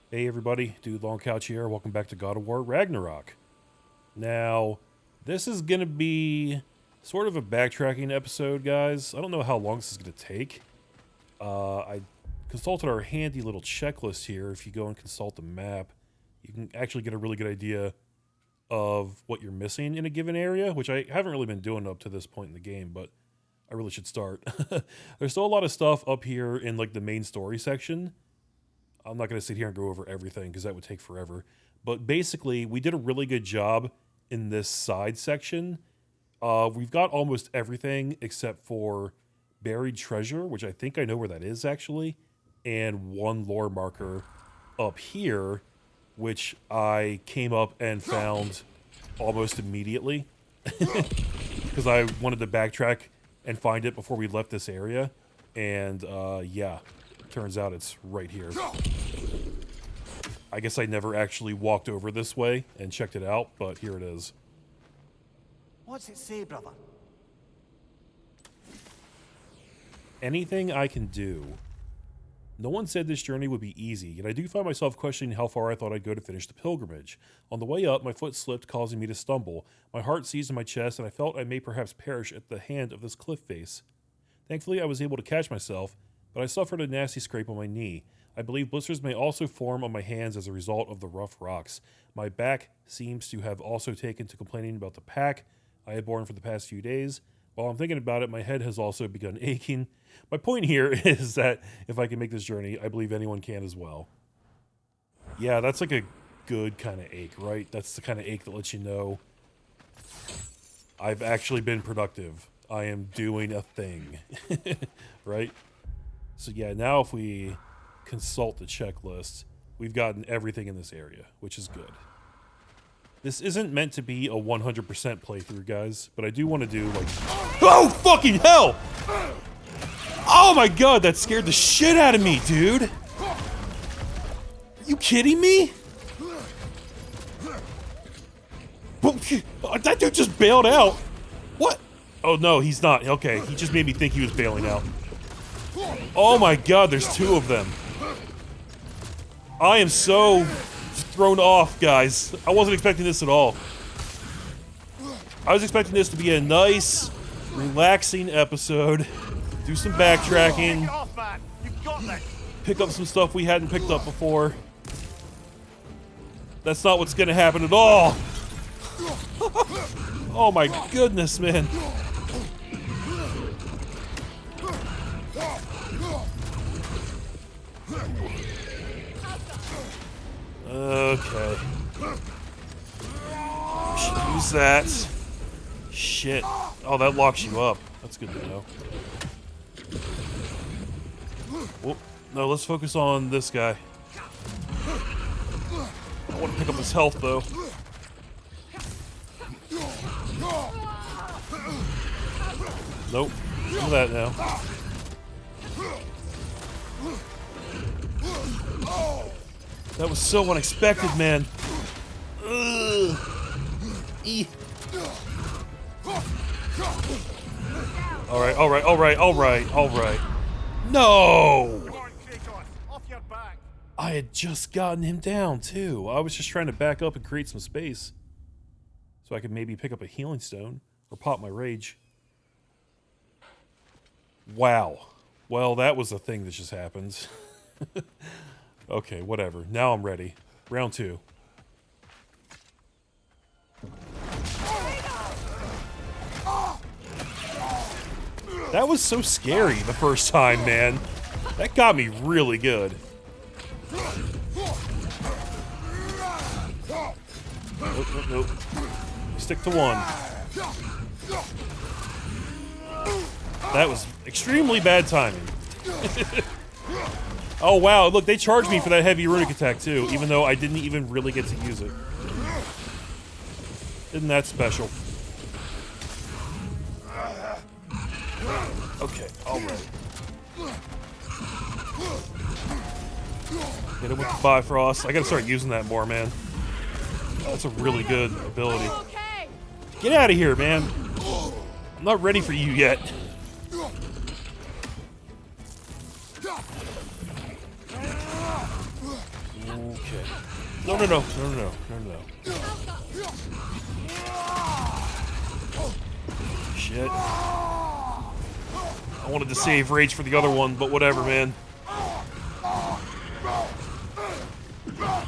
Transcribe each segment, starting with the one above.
Hey everybody, Dude Long Couch here. Welcome back to God of War Ragnarok. Now, this is going to be sort of a backtracking episode, guys. I don't know how long this is going to take. I consulted our handy little checklist here. If you go and consult the map, you can actually get a really good idea of what you're missing in a given area, which I haven't really been doing up to this point in the game, but I really should start. There's still a lot of stuff up here in like the main story section. I'm not going to sit here and go over everything because that would take forever. But basically, we did a really good job in this side section. We've got almost everything except for buried treasure, which I think I know where that is actually, and one lore marker up here, which I came up and found almost immediately because I wanted to backtrack and find it before we left this area. And yeah, turns out it's right here. I guess I never actually walked over this way and checked it out, but here it is. What's it say, brother? Anything I can do. No one said this journey would be easy, yet I do find myself questioning how far I thought I'd go to finish the pilgrimage. On the way up, my foot slipped, causing me to stumble. My heart seized in my chest, and I felt I may perhaps perish at the hand of this cliff face. Thankfully, I was able to catch myself, but I suffered a nasty scrape on my knee. I believe blisters may also form on my hands as a result of the rough rocks. My back seems to have also taken to complaining about the pack I had borne for the past few days. While I'm thinking about it, my head has also begun aching. My point here is that if I can make this journey, I believe anyone can as well. Yeah, that's like a good kind of ache, right? That's the kind of ache that lets you know I've actually been productive. I am doing a thing, right? So yeah, now if we consult the checklist, we've gotten everything in this area, which is good. This isn't meant to be a 100% playthrough, guys, but I do want to do like... Oh, fucking hell! Oh my god, that scared the shit out of me, dude! Are you kidding me? That dude just bailed out. What? Oh no, he's not. Okay, he just made me think he was bailing out. Oh my god, there's two of them. I am so thrown off, guys. I wasn't expecting this at all. I was expecting this to be a nice, relaxing episode. Do some backtracking. Pick up some stuff we hadn't picked up before. That's not what's gonna happen at all. Oh my goodness, man. Okay. Should use that. Shit. Oh, that locks you up. That's good to know. Well, no, let's focus on this guy. I want to pick up his health, though. Nope. Some of that now. That was so unexpected, man. Ugh. All right. No! I had just gotten him down, too. I was just trying to back up and create some space. So I could maybe pick up a healing stone or pop my rage. Wow. Well, that was a thing that just happened. Okay, whatever. Now I'm ready. Round 2. That was so scary the first time, man. That got me really good. Nope. Stick to one. That was extremely bad timing. Oh wow, look, they charged me for that heavy runic attack too, even though I didn't even really get to use it. Isn't that special? Okay, alright. Hit him with the Bifrost. I gotta start using that more, man. That's a really good ability. Get out of here, man. I'm not ready for you yet. No, no, no, no, no, no, no, no. Shit. I wanted to save rage for the other one, but whatever, man. Gotta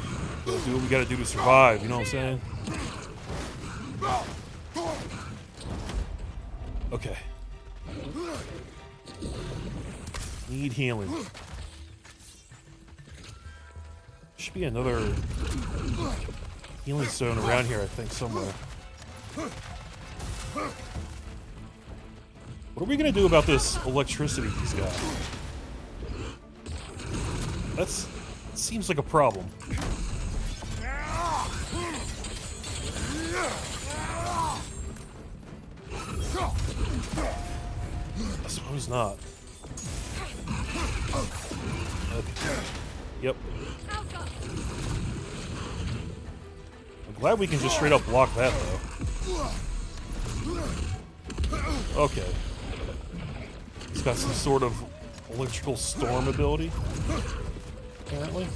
do what we gotta do to survive, you know what I'm saying? Okay. Need healing. Should be another healing stone around here, I think, somewhere. What are we gonna do about this electricity he's got? That seems like a problem. I suppose not. Okay. Yep. I'm glad we can just straight up block that, though. Okay. It's got some sort of electrical storm ability, apparently.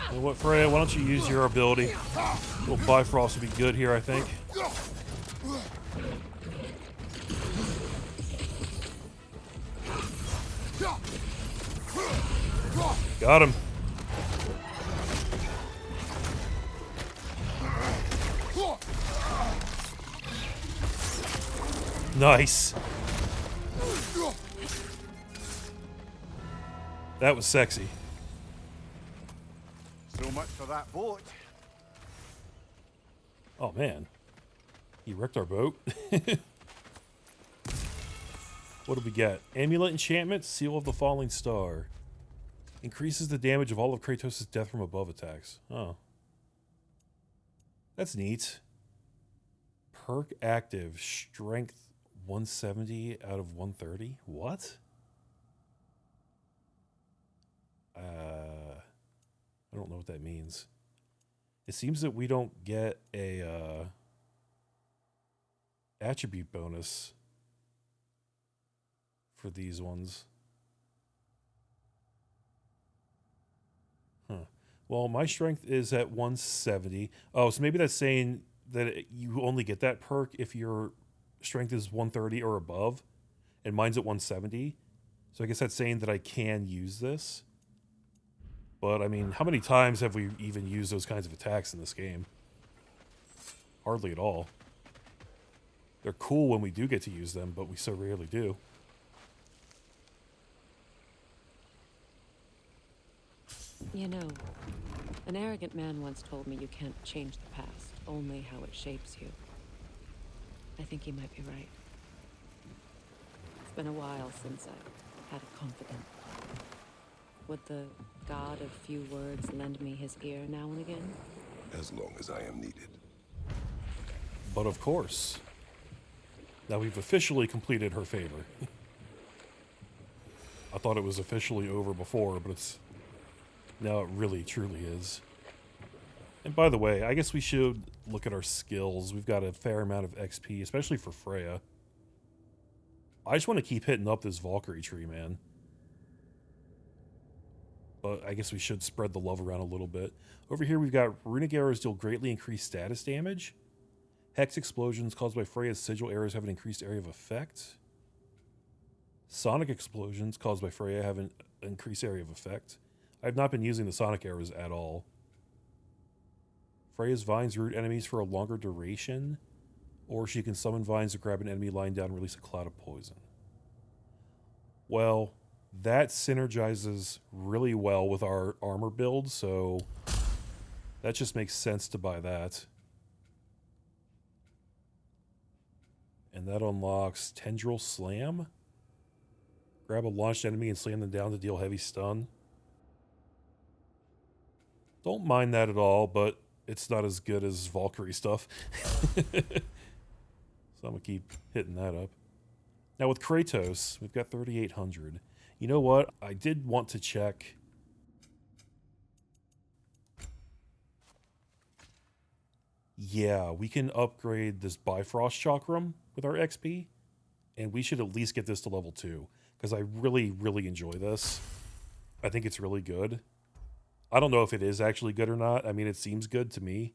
You know what, Freya? Why don't you use your ability? A little Bifrost would be good here, I think. Got him. Nice. That was sexy. So much for that boat. Oh man, he wrecked our boat. What do we get? Amulet enchantment, Seal of the Falling Star. Increases the damage of all of Kratos' death from above attacks. Oh. That's neat. Perk active, strength 170 out of 130. What? I don't know what that means. It seems that we don't get a attribute bonus for these ones. Huh. Well, my strength is at 170. Oh, so maybe that's saying that you only get that perk if your strength is 130 or above, and mine's at 170. So I guess that's saying that I can use this. But, I mean, how many times have we even used those kinds of attacks in this game? Hardly at all. They're cool when we do get to use them, but we so rarely do. You know, an arrogant man once told me you can't change the past, only how it shapes you. I think he might be right. It's been a while since I've had a confidant. Would the god of few words lend me his ear now and again? As long as I am needed. But of course. Now we've officially completed her favor. I thought it was officially over before, but it's... now it really, truly is. And by the way, I guess we should look at our skills. We've got a fair amount of XP, especially for Freya. I just want to keep hitting up this Valkyrie tree, man. But I guess we should spread the love around a little bit. Over here, we've got runic arrows deal greatly increased status damage. Hex explosions caused by Freya's sigil arrows have an increased area of effect. Sonic explosions caused by Freya have an increased area of effect. I've not been using the sonic arrows at all. Freya's vines root enemies for a longer duration, or she can summon vines to grab an enemy lying down and release a cloud of poison. Well, that synergizes really well with our armor build, so that just makes sense to buy that. And that unlocks Tendril Slam. Grab a launched enemy and slam them down to deal heavy stun. Don't mind that at all, but it's not as good as Valkyrie stuff. So I'm going to keep hitting that up. Now with Kratos, we've got 3,800. You know what? I did want to check. Yeah, we can upgrade this Bifrost Chakram with our XP, and we should at least get this to level 2, because I really, really enjoy this. I think it's really good. I don't know if it is actually good or not. I mean, it seems good to me,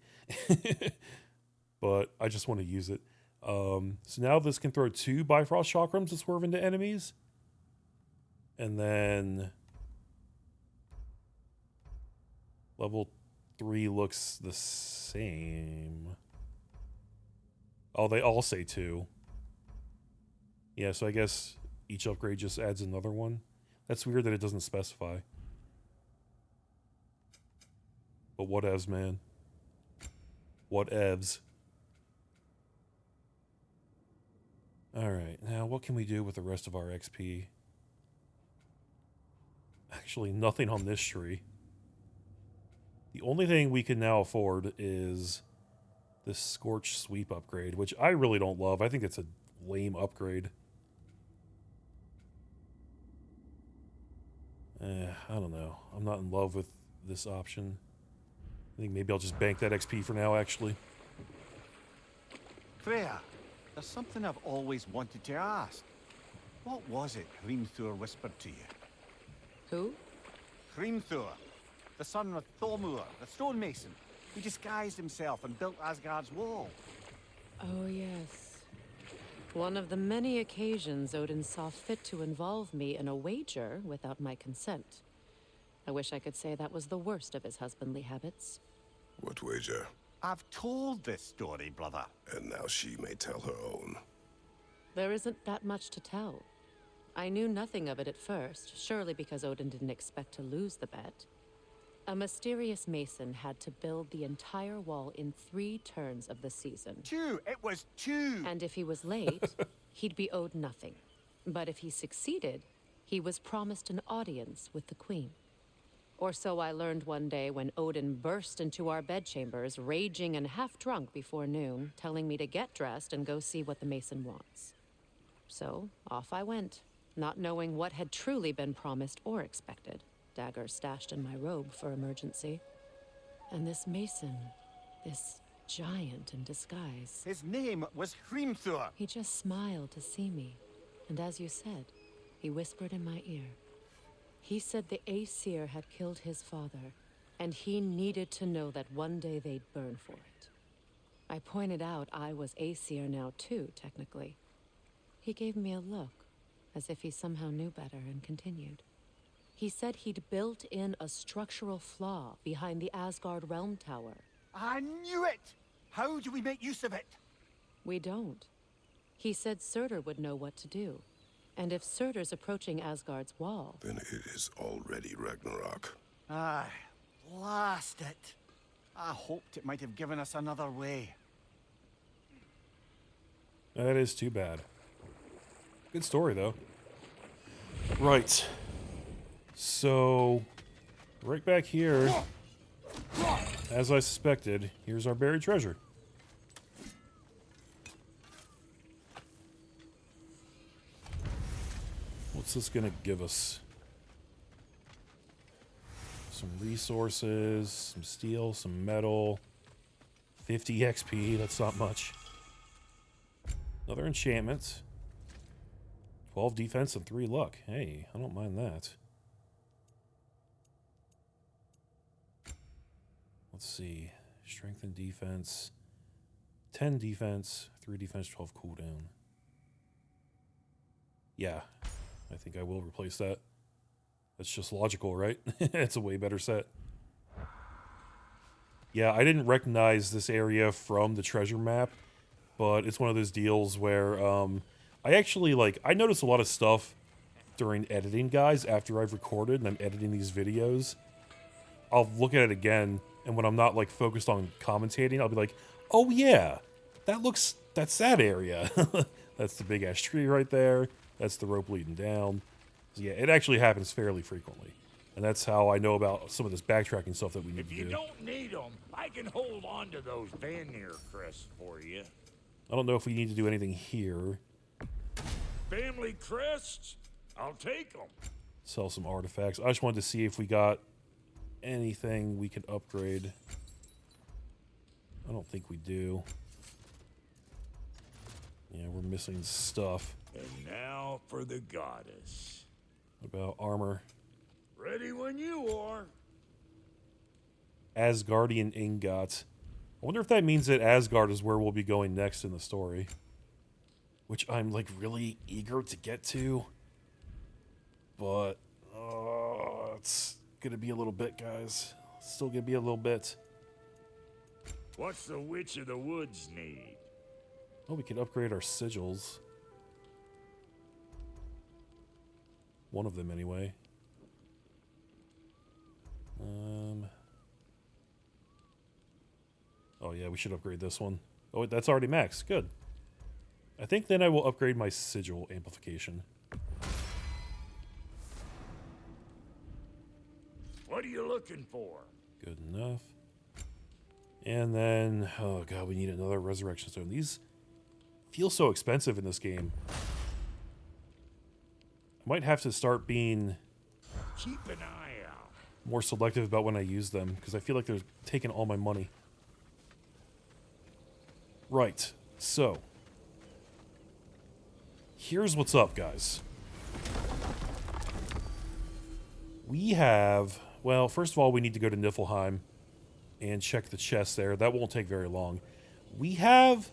but I just want to use it. So now this can throw 2 Bifrost Chakrams to swerve into enemies. And then level 3 looks the same. Oh, they all say 2. Yeah, so I guess each upgrade just adds another one. That's weird that it doesn't specify. But whatevs, man. Whatevs. Alright, now what can we do with the rest of our XP? Actually, nothing on this tree. The only thing we can now afford is this Scorch Sweep upgrade, which I really don't love. I think it's a lame upgrade. I don't know. I'm not in love with this option. I think maybe I'll just bank that XP for now, actually. Freya, there's something I've always wanted to ask. What was it Hrimthur whispered to you? Who? Hrimthur, the son of Thormur, the stonemason, who disguised himself and built Asgard's wall. Oh, yes. One of the many occasions Odin saw fit to involve me in a wager without my consent. I wish I could say that was the worst of his husbandly habits. What wager? I've told this story, brother. And now she may tell her own. There isn't that much to tell. I knew nothing of it at first, surely because Odin didn't expect to lose the bet. A mysterious mason had to build the entire wall in 3 turns of the season. 2! It was 2! And if he was late, he'd be owed nothing. But if he succeeded, he was promised an audience with the queen. Or so I learned one day when Odin burst into our bedchambers, raging and half drunk before noon, telling me to get dressed and go see what the mason wants. So off I went, not knowing what had truly been promised or expected. Dagger stashed in my robe for emergency. And this mason, this giant in disguise. His name was Hrimthur. He just smiled to see me. And as you said, he whispered in my ear. He said the Aesir had killed his father, and he needed to know that one day they'd burn for it. I pointed out I was Aesir now too, technically. He gave me a look, as if he somehow knew better, and continued. He said he'd built in a structural flaw behind the Asgard Realm Tower. I knew it! How do we make use of it? We don't. He said Surtur would know what to do. And if Surtur's approaching Asgard's wall... Then it is already Ragnarok. Aye, blast it. I hoped it might have given us another way. That is too bad. Good story, though. Right. So, right back here, as I suspected, here's our buried treasure. What's this gonna give us? Some resources, some steel, some metal, 50 XP, that's not much. Another enchantment. 12 defense and 3 luck. Hey, I don't mind that. Let's see. Strength and defense. 10 defense, 3 defense, 12 cooldown. Yeah, I think I will replace that. That's just logical, right? It's a way better set. Yeah, I didn't recognize this area from the treasure map, but it's one of those deals where I actually, I notice a lot of stuff during editing, guys, after I've recorded and I'm editing these videos. I'll look at it again, and when I'm not, focused on commentating, I'll be like, oh, yeah, that's that area. That's the big-ass tree right there. That's the rope leading down. So, yeah, it actually happens fairly frequently. And that's how I know about some of this backtracking stuff that we need to do. If you don't need them, I can hold on to those Vanir crests for you. I don't know if we need to do anything here. Family crests? I'll take them. Sell some artifacts. I just wanted to see if we got anything we could upgrade. I don't think we do. Yeah, we're missing stuff. And now for the goddess. What about armor? Ready when you are. Asgardian ingot. I wonder if that means that Asgard is where we'll be going next in the story. Which I'm, like, really eager to get to. But, it's gonna be a little bit, guys. Still gonna be a little bit. What's the Witch of the Woods need? Oh, we can upgrade our sigils. One of them, anyway. Oh, yeah, we should upgrade this one. Oh, that's already maxed. Good. I think then I will upgrade my sigil amplification. What are you looking for? Good enough. And then, oh god, we need another resurrection stone. These feel so expensive in this game. I might have to start being Keep an eye out. more selective about when I use them, because I feel like they're taking all my money. Right, so here's what's up, guys. We have, well, first of all, we need to go to Niflheim and check the chest there. That won't take very long. We have,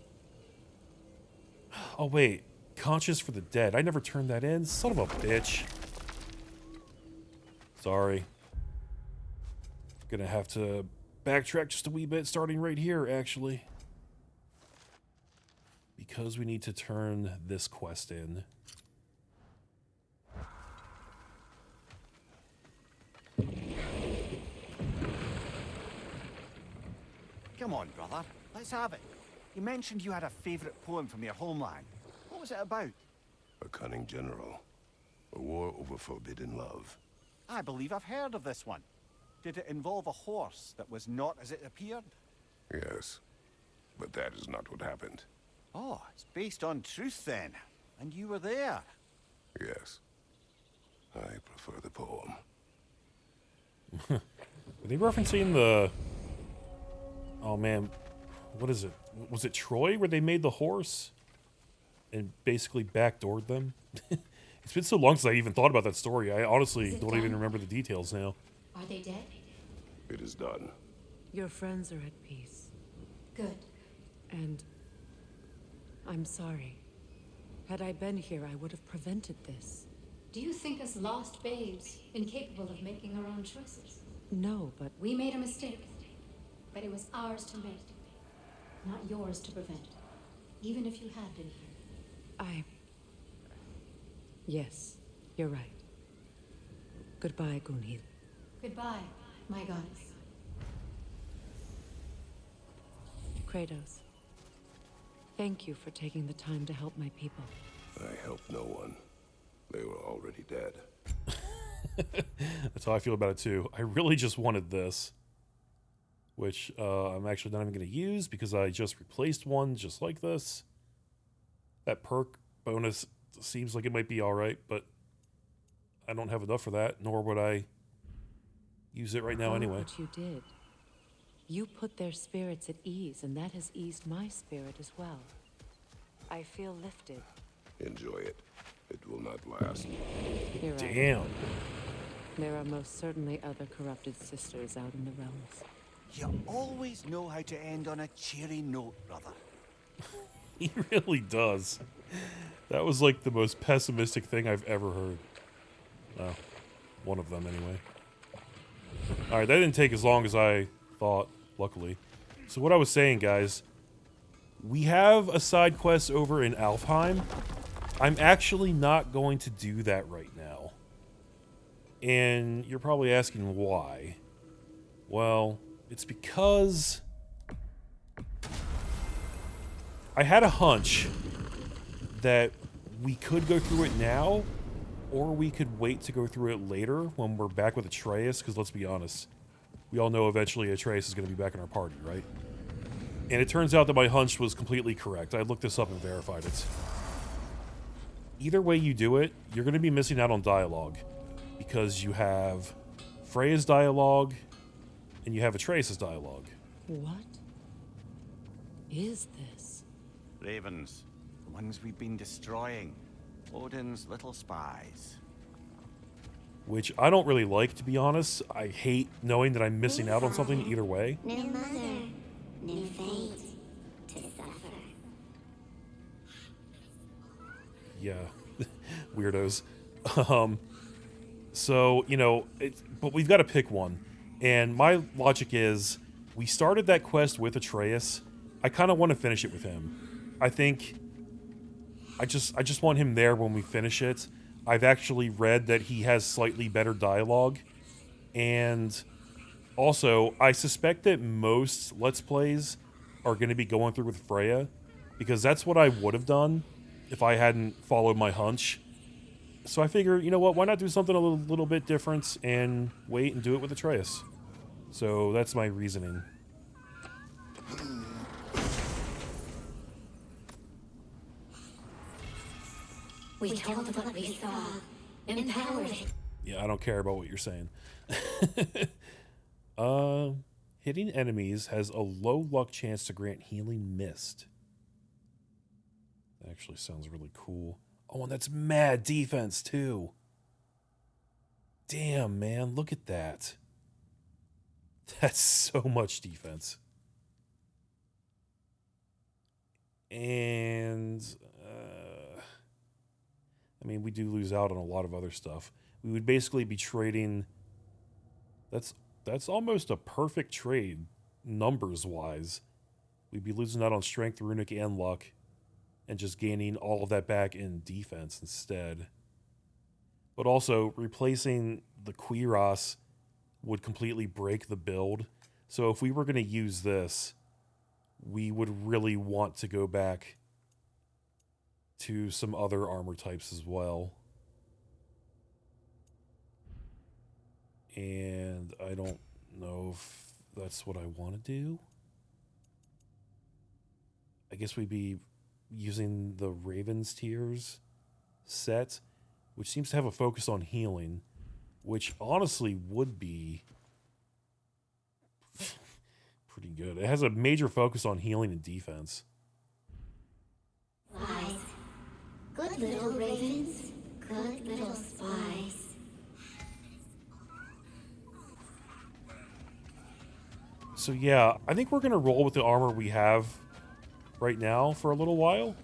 oh wait, Conscience for the Dead. I never turned that in. Son of a bitch. Sorry. Gonna have to backtrack just a wee bit, starting right here, actually. Because we need to turn this quest in. Come on, brother. Let's have it. You mentioned you had a favourite poem from your homeland. What was it about? A cunning general. A war over forbidden love. I believe I've heard of this one. Did it involve a horse that was not as it appeared? Yes. But that is not what happened. Oh, it's based on truth then. And you were there. Yes. I prefer the poem. Are they referencing the... Oh man, what is it? Was it Troy where they made the horse and basically backdoored them? It's been so long since I even thought about that story. I honestly don't even remember the details now. Are they dead? It is done. Your friends are at peace. Good. And I'm sorry. Had I been here, I would have prevented this. Do you think us lost babes, incapable of making our own choices? No, but We made a mistake, but it was ours to make, not yours to prevent, even if you had been here. Yes, you're right. Goodbye, Gunhild. Goodbye, my goddess. Kratos. Thank you for taking the time to help my people. I helped no one. They were already dead. That's how I feel about it too. I really just wanted this. Which I'm actually not even going to use because I just replaced one just like this. That perk bonus seems like it might be alright, but I don't have enough for that, nor would I use it right now anyway. What you did. You put their spirits at ease, and that has eased my spirit as well. I feel lifted. Enjoy it. It will not last. You're right. Damn. There are most certainly other corrupted sisters out in the realms. You always know how to end on a cheery note, brother. He really does. That was like the most pessimistic thing I've ever heard. Well, one of them anyway. Alright, that didn't take as long as I thought, luckily. So what I was saying, guys, we have a side quest over in Alfheim. I'm actually not going to do that right now. And you're probably asking why. Well, it's because I had a hunch that we could go through it now, or we could wait to go through it later when we're back with Atreus, because let's be honest, we all know eventually Atreus is going to be back in our party, right? And it turns out that my hunch was completely correct. I looked this up and verified it. Either way you do it, you're going to be missing out on dialogue, because you have Freya's dialogue, and you have Atreus' dialogue. What? is this? Ravens. The ones we've been destroying. Odin's little spies. Which I don't really like, to be honest. I hate knowing that I'm missing out on something either way. New mother, new fate to suffer. Yeah, weirdos. So, you know, but we've got to pick one. And my logic is, we started that quest with Atreus. I kind of want to finish it with him. I think I just want him there when we finish it. I've actually read that he has slightly better dialogue. And also, I suspect that most Let's Plays are going to be going through with Freya, because that's what I would have done if I hadn't followed my hunch. So I figure, you know what, why not do something a little bit different and wait and do it with Atreus? So that's my reasoning. We told what we saw, empowered. Yeah, I don't care about what you're saying. Hitting enemies has a low luck chance to grant healing mist. That actually sounds really cool. Oh, and that's mad defense, too. Damn, man, look at that. That's so much defense. And, I mean, we do lose out on a lot of other stuff. We would basically be trading... That's almost a perfect trade, numbers-wise. We'd be losing out on strength, runic, and luck, and just gaining all of that back in defense instead. But also, replacing the Quiros would completely break the build. So if we were going to use this, we would really want to go back to some other armor types as well. And I don't know if that's what I want to do. I guess we'd be using the Ravens tiers set, which seems to have a focus on healing, which honestly would be pretty good. It has a major focus on healing and defense. Spies. Good little ravens, good little spies. So yeah, I think we're going to roll with the armor we have right now for a little while.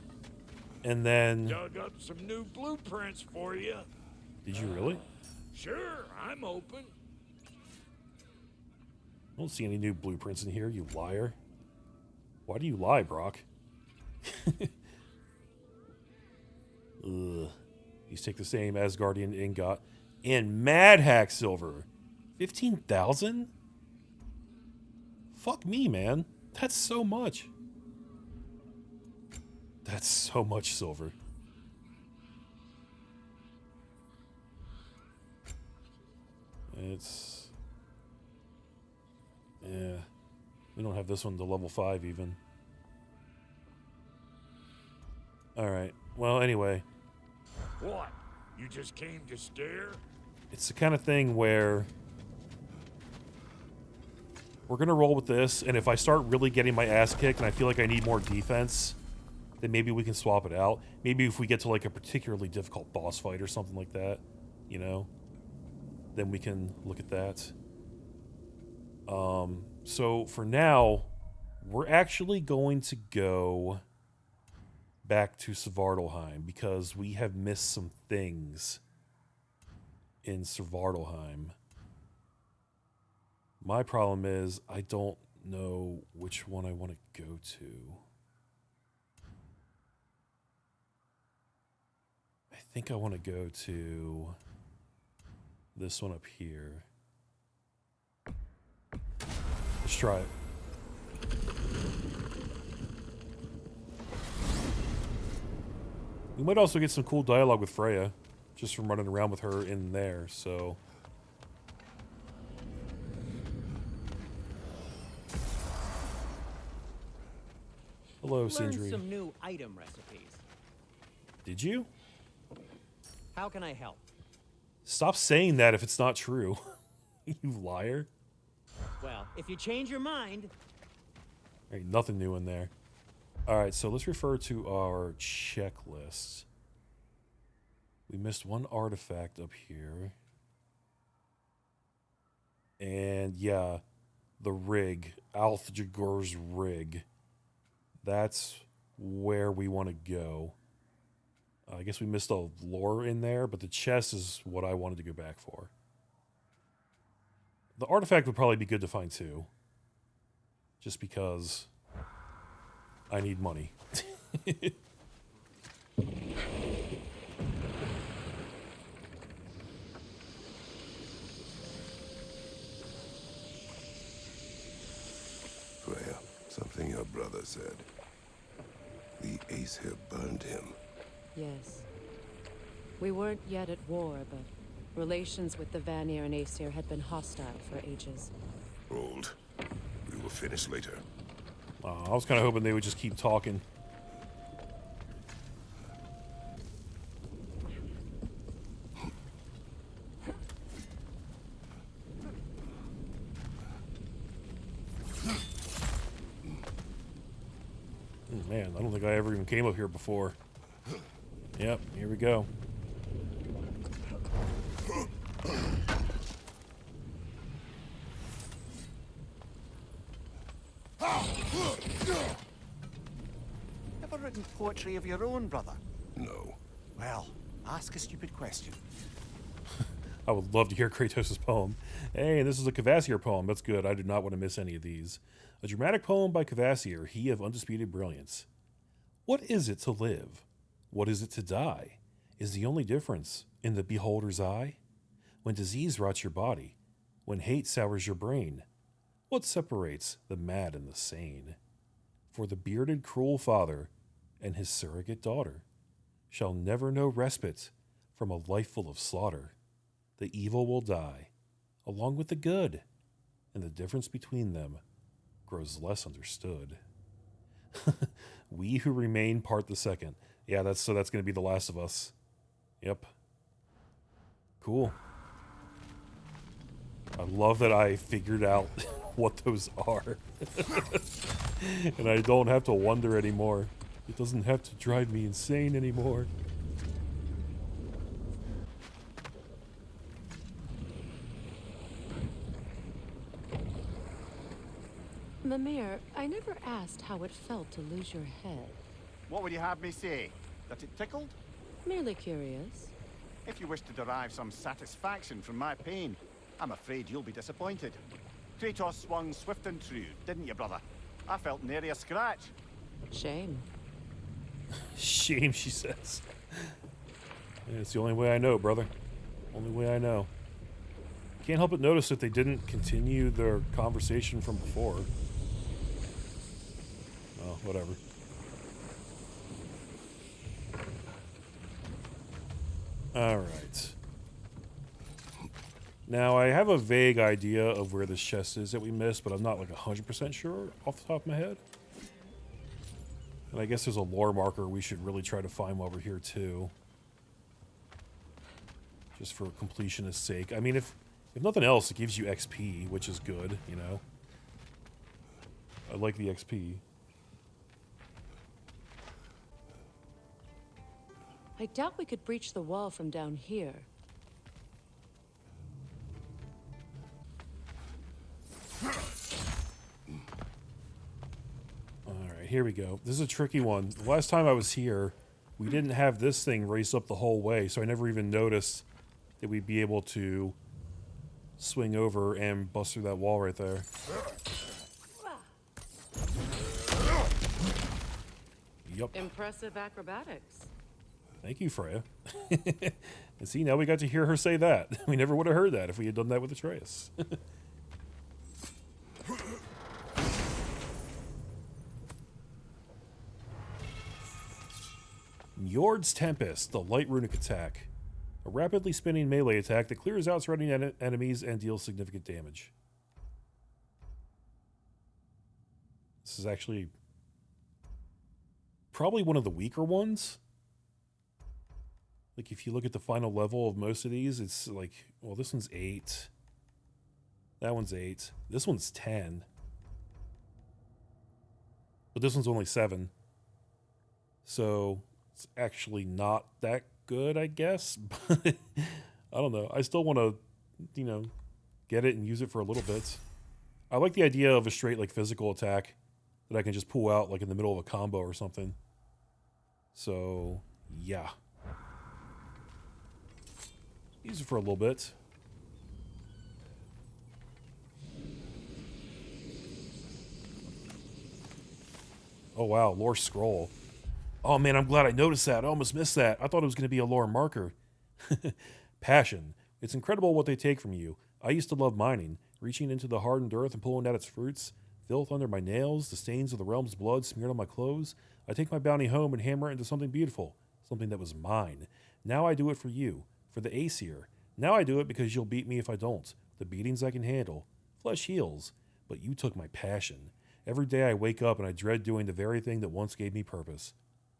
And then... Dug up some new blueprints for you. Did you really? Sure, I'm open. I don't see any new blueprints in here, you liar. Why do you lie, Brock? Ugh. These take the same Asgardian ingot and Mad Hack silver. 15,000? Fuck me, man. That's so much. That's so much silver. It's... yeah. We don't have this one to level 5 even. Alright. Well, anyway. What? You just came to stare? It's the kind of thing where we're going to roll with this, and if I start really getting my ass kicked and I feel like I need more defense, then maybe we can swap it out. Maybe if we get to like a particularly difficult boss fight or something like that, you know, then we can look at that. So for now, we're actually going to go back to Svartalheim because we have missed some things in Svartalheim. My problem is I don't know which one I want to go to. I think I want to go to this one up here. Let's try it. We might also get some cool dialogue with Freya, just from running around with her in there, so... Hello, Sindri. Learned some new item recipes. Did you? How can I help? Stop saying that if it's not true. You liar. Well, if you change your mind, Ain't nothing new in there. All right, so let's refer to our checklist. We missed one artifact up here. And yeah, the rig, Althjagor's rig. That's where we want to go. I guess we missed a lore in there, but the chest is what I wanted to go back for. The artifact would probably be good to find too. Just because I need money. Freya, something your brother said. The Aesir burned him. Yes. We weren't yet at war, but relations with the Vanir and Aesir had been hostile for ages. Old. We will finish later. I was kind of hoping they would just keep talking. Oh, man, I don't think I ever even came up here before. Yep, here we go. Ever written poetry of your own, brother? No. Well, ask a stupid question. I would love to hear Kratos' poem. Hey, this is a Kvasir poem. That's good. I do not want to miss any of these. A dramatic poem by Kvasir, he of undisputed brilliance. What is it to live? What is it to die? Is the only difference in the beholder's eye? When disease rots your body, when hate sours your brain, what separates the mad and the sane? For the bearded cruel father and his surrogate daughter shall never know respite from a life full of slaughter. The evil will die, along with the good, and the difference between them grows less understood. We who remain part the second. Yeah, that's going to be The Last of Us. Yep. Cool. I love that I figured out what those are. And I don't have to wonder anymore. It doesn't have to drive me insane anymore. Mimir, I never asked how it felt to lose your head. What would you have me say? That it tickled? Merely curious. If you wish to derive some satisfaction from my pain, I'm afraid you'll be disappointed. Kratos swung swift and true, didn't you, brother? I felt nary a scratch. Shame. Shame, she says. Yeah, it's the only way I know, brother. Only way I know. Can't help but notice that they didn't continue their conversation from before. Oh, whatever. Alright. Now, I have a vague idea of where this chest is that we missed, but I'm not like 100% sure off the top of my head. And I guess there's a lore marker we should really try to find while we're here, too. Just for completionist's sake. I mean, if nothing else, it gives you XP, which is good, you know? I like the XP. I doubt we could breach the wall from down here. Alright, here we go. This is a tricky one. The last time I was here, we didn't have this thing race up the whole way, so I never even noticed that we'd be able to swing over and bust through that wall right there. Yup. Impressive acrobatics. Thank you, Freya. And see, now we got to hear her say that. We never would have heard that if we had done that with Atreus. Njord's Tempest, the light runic attack. A rapidly spinning melee attack that clears out surrounding enemies and deals significant damage. This is actually probably one of the weaker ones. Like, if you look at the final level of most of these, it's like, well, this one's 8. That one's 8. This one's 10. But this one's only 7. So it's actually not that good, I guess. But I don't know. I still want to, get it and use it for a little bit. I like the idea of a straight like physical attack that I can just pull out like in the middle of a combo or something. So yeah, use it for a little bit. Oh wow, lore scroll. Oh man, I'm glad I noticed that. I almost missed that. I thought it was going to be a lore marker. Passion. It's incredible what they take from you. I used to love mining, reaching into the hardened earth and pulling out its fruits. Filth under my nails, the stains of the realm's blood smeared on my clothes. I take my bounty home and hammer it into something beautiful, something that was mine. Now I do it for you, for the Aesir. Now I do it because you'll beat me if I don't. The beatings I can handle. Flesh heals. But you took my passion. Every day I wake up and I dread doing the very thing that once gave me purpose.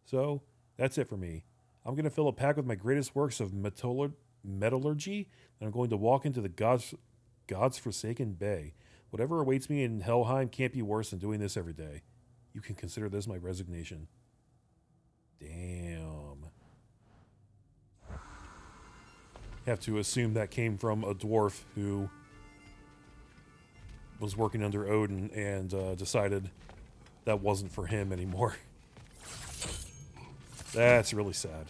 So, that's it for me. I'm going to fill a pack with my greatest works of metallurgy, and I'm going to walk into the God's forsaken bay. Whatever awaits me in Helheim can't be worse than doing this every day. You can consider this my resignation. Damn. Have to assume that came from a dwarf who was working under Odin and decided that wasn't for him anymore. That's really sad.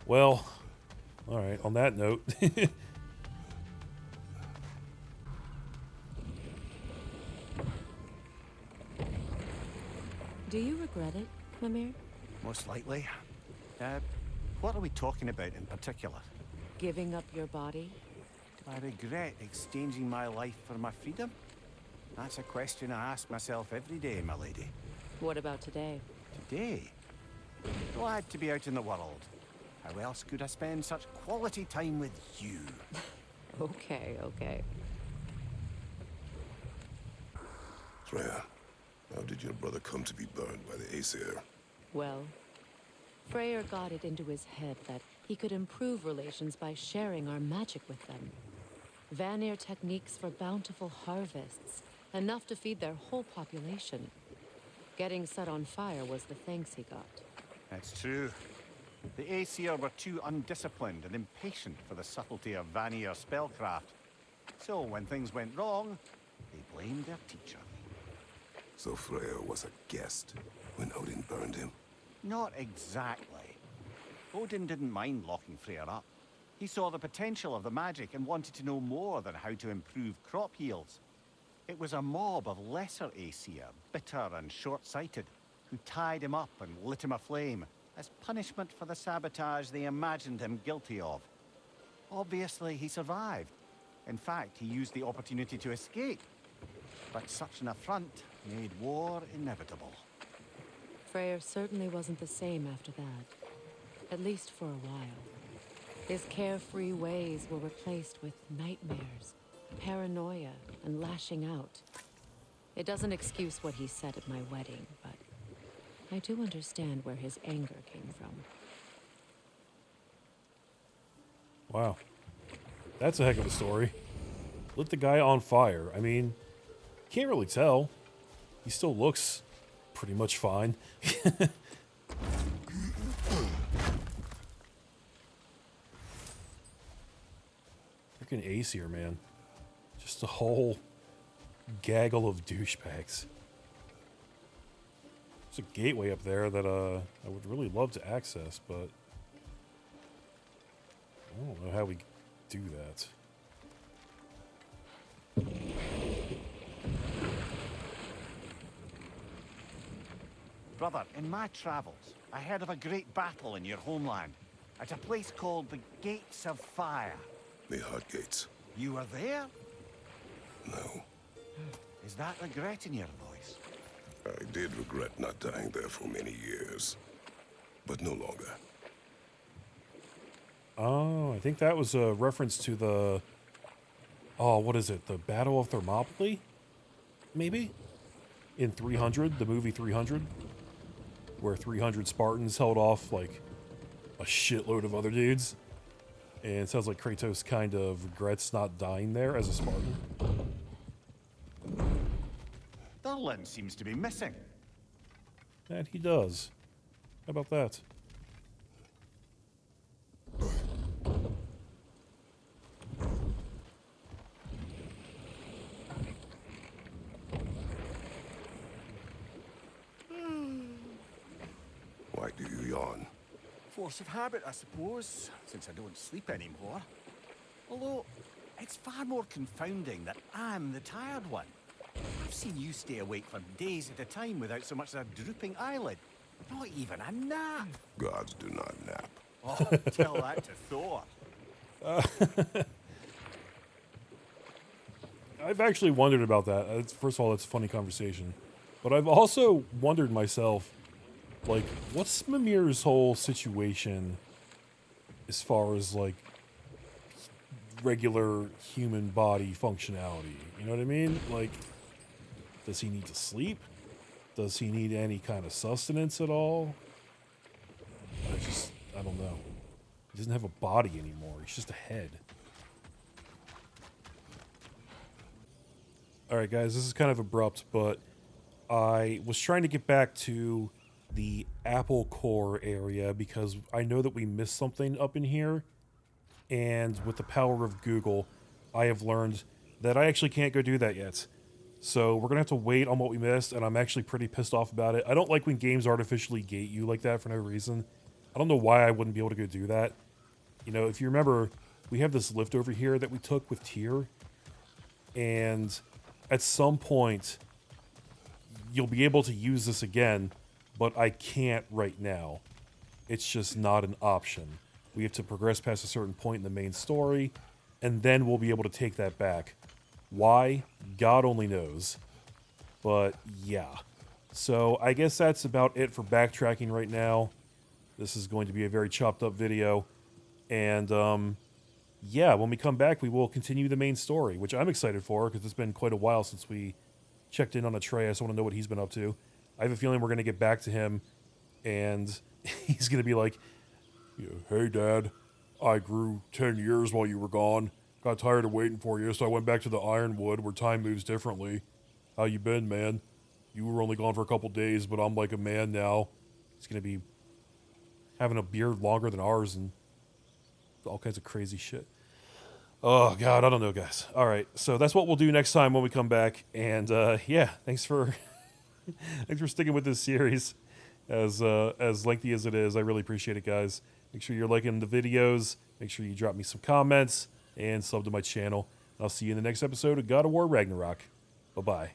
Well, alright, on that note. Do you regret it, Mimir? Most likely. What are we talking about in particular? Giving up your body? Do I regret exchanging my life for my freedom? That's a question I ask myself every day, my lady. What about today? Today? Glad to be out in the world. How else could I spend such quality time with you? Okay, okay. Freya, how did your brother come to be burned by the Aesir? Well, Freyr got it into his head that he could improve relations by sharing our magic with them. Vanir techniques for bountiful harvests, enough to feed their whole population. Getting set on fire was the thanks he got. That's true. The Aesir were too undisciplined and impatient for the subtlety of Vanir spellcraft. So when things went wrong, they blamed their teacher. So Freya was a guest when Odin burned him? Not exactly. Odin didn't mind locking Freyr up. He saw the potential of the magic and wanted to know more than how to improve crop yields. It was a mob of lesser Aesir, bitter and short-sighted, who tied him up and lit him aflame as punishment for the sabotage they imagined him guilty of. Obviously, he survived. In fact, he used the opportunity to escape. But such an affront made war inevitable. Freyr certainly wasn't the same after that, at least for a while. His carefree ways were replaced with nightmares, paranoia, and lashing out. It doesn't excuse what he said at my wedding, but I do understand where his anger came from. Wow. That's a heck of a story. Lit the guy on fire. I mean, can't really tell. He still looks pretty much fine. Freaking Aesir, man. Just a whole gaggle of douchebags. There's a gateway up there that I would really love to access, but I don't know how we do that. Brother, in my travels, I heard of a great battle in your homeland, at a place called the Gates of Fire. The Hot Gates. You were there? No. Is that regret in your voice? I did regret not dying there for many years. But no longer. Oh, I think that was a reference to the... Oh, what is it? The Battle of Thermopylae? Maybe? In 300, the movie 300? Where 300 Spartans held off, like, a shitload of other dudes. And it sounds like Kratos kind of regrets not dying there as a Spartan. Thurlin seems to be missing. And he does. How about that? Why do you yawn? Force of habit, I suppose, since I don't sleep anymore. Although, it's far more confounding that I'm the tired one. I've seen you stay awake for days at a time without so much as a drooping eyelid. Not even a nap. Gods do not nap. Oh, tell that to Thor. I've actually wondered about that. First of all, it's a funny conversation. But I've also wondered myself, like, what's Mimir's whole situation as far as, like, regular human body functionality? You know what I mean? Like, does he need to sleep? Does he need any kind of sustenance at all? I don't know. He doesn't have a body anymore. He's just a head. Alright guys, this is kind of abrupt, but I was trying to get back to the Apple Core area because I know that we missed something up in here. And with the power of Google, I have learned that I actually can't go do that yet. So we're going to have to wait on what we missed, and I'm actually pretty pissed off about it. I don't like when games artificially gate you like that for no reason. I don't know why I wouldn't be able to go do that. You know, if you remember, we have this lift over here that we took with Tyr, and at some point, you'll be able to use this again, but I can't right now. It's just not an option. We have to progress past a certain point in the main story, and then we'll be able to take that back. Why? God only knows. But yeah. So I guess that's about it for backtracking right now. This is going to be a very chopped up video. And yeah, when we come back, we will continue the main story, which I'm excited for because it's been quite a while since we checked in on Atreus. I want to know what he's been up to. I have a feeling we're going to get back to him, and he's going to be like, "Hey, Dad, I grew 10 years while you were gone. Got tired of waiting for you, so I went back to the Ironwood where time moves differently. How you been, man? You were only gone for a couple days, but I'm like a man now." He's going to be having a beard longer than ours and all kinds of crazy shit. Oh, God, I don't know, guys. All right, so that's what we'll do next time when we come back. And, yeah, thanks for thanks for sticking with this series as lengthy as it is. I really appreciate it, guys. Make sure you're liking the videos. Make sure you drop me some comments and sub to my channel. I'll see you in the next episode of God of War Ragnarok. Bye-bye.